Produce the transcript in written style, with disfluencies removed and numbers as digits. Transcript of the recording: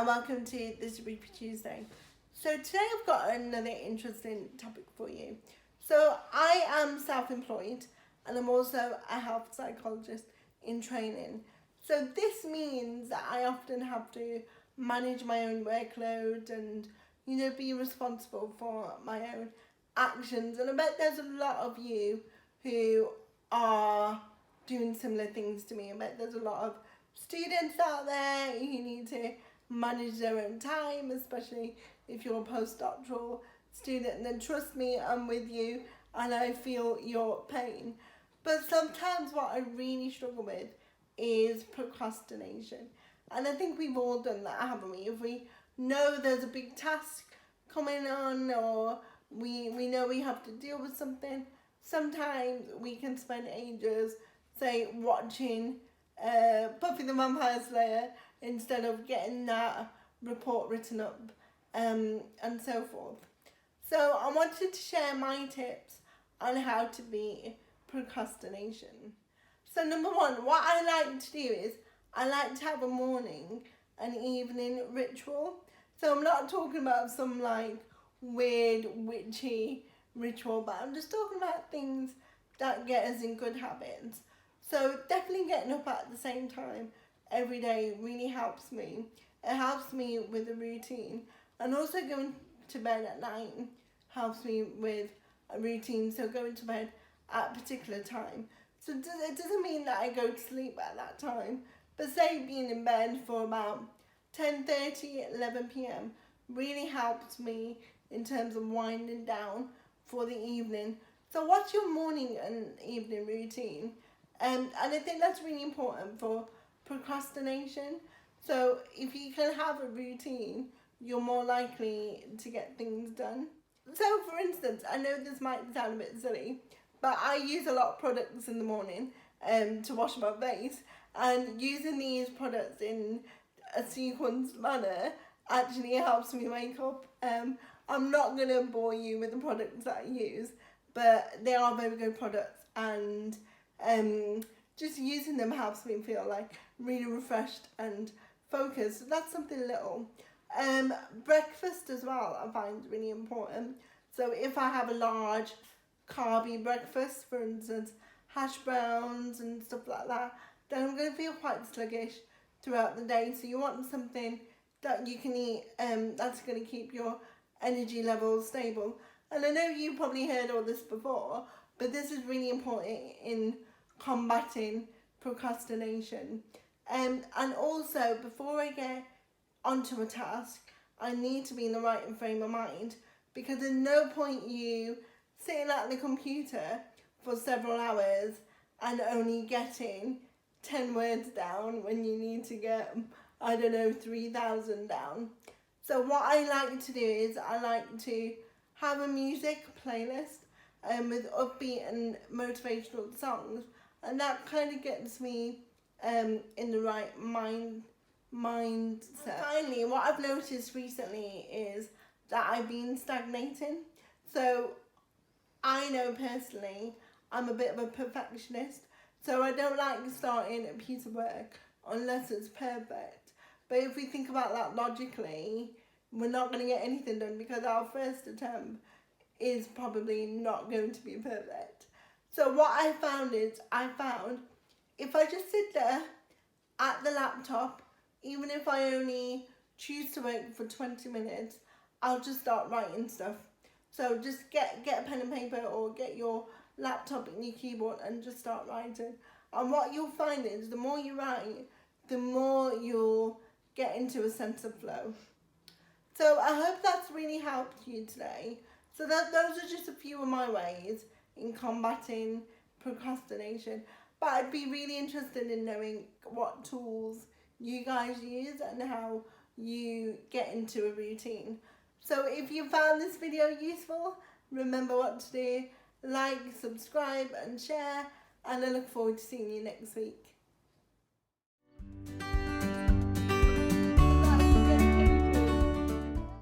and welcome to this Rupy Tuesday. So today I've got another interesting topic for you. So I am self-employed and I'm also a health psychologist in training. So this means that I often have to manage my own workload and, be responsible for my own actions. And I bet there's a lot of you who are doing similar things to me. I bet there's a lot of students out there who need to manage their own time, especially if you're a postdoctoral student. And then trust me, I'm with you and I feel your pain. But sometimes what I really struggle with is procrastination. And I think we've all done that, haven't we? If we know there's a big task coming on, or we know we have to deal with something, sometimes we can spend ages, say, watching Buffy the Vampire Slayer instead of getting that report written up, and so forth. So I wanted to share my tips on how to beat procrastination. So number one, what I like to do is I like to have a morning and evening ritual. So I'm not talking about some like weird witchy ritual, but I'm just talking about things that get us in good habits. So definitely getting up at the same time every day really helps me. It helps me with a routine, and also going to bed at night helps me with a routine. So going to bed at a particular time. So it doesn't mean that I go to sleep at that time, but say being in bed for about 10:30, 11 p.m. really helps me in terms of winding down for the evening. So what's your morning and evening routine? And I think that's really important for procrastination. So if you can have a routine, you're more likely to get things done. So for instance, I know this might sound a bit silly, but I use a lot of products in the morning to wash my face, and using these products in a sequenced manner actually helps me wake up. I'm not going to bore you with the products that I use, but they are very good products, and just using them helps me feel like really refreshed and focused. So that's something little. Breakfast as well I find really important. So if I have a large carby breakfast, for instance hash browns and stuff like that, then I'm going to feel quite sluggish throughout the day. So you want something that you can eat that's going to keep your energy levels stable. And I know you probably heard all this before, but this is really important in combating procrastination. And also, before I get onto a task, I need to be in the right frame of mind, because there's no point you sitting at the computer for several hours and only getting 10 words down when you need to get, 3,000 down. So what I like to do is I like to have a music playlist with upbeat and motivational songs, and that kind of gets me in the right mindset. Finally, what I've noticed recently is that I've been stagnating. So I know personally I'm a bit of a perfectionist, so I don't like starting a piece of work unless it's perfect. But if we think about that logically, we're not going to get anything done because our first attempt is probably not going to be perfect. So what I found if I just sit there at the laptop, even if I only choose to work for 20 minutes, I'll just start writing stuff. So just get a pen and paper, or get your laptop and your keyboard and just start writing. And what you'll find is the more you write, the more you'll get into a sense of flow. So I hope that's really helped you today. So those are just a few of my ways in combating procrastination. But I'd be really interested in knowing what tools you guys use and how you get into a routine. So if you found this video useful, remember what to do. Like, subscribe and share, and I look forward to seeing you next week.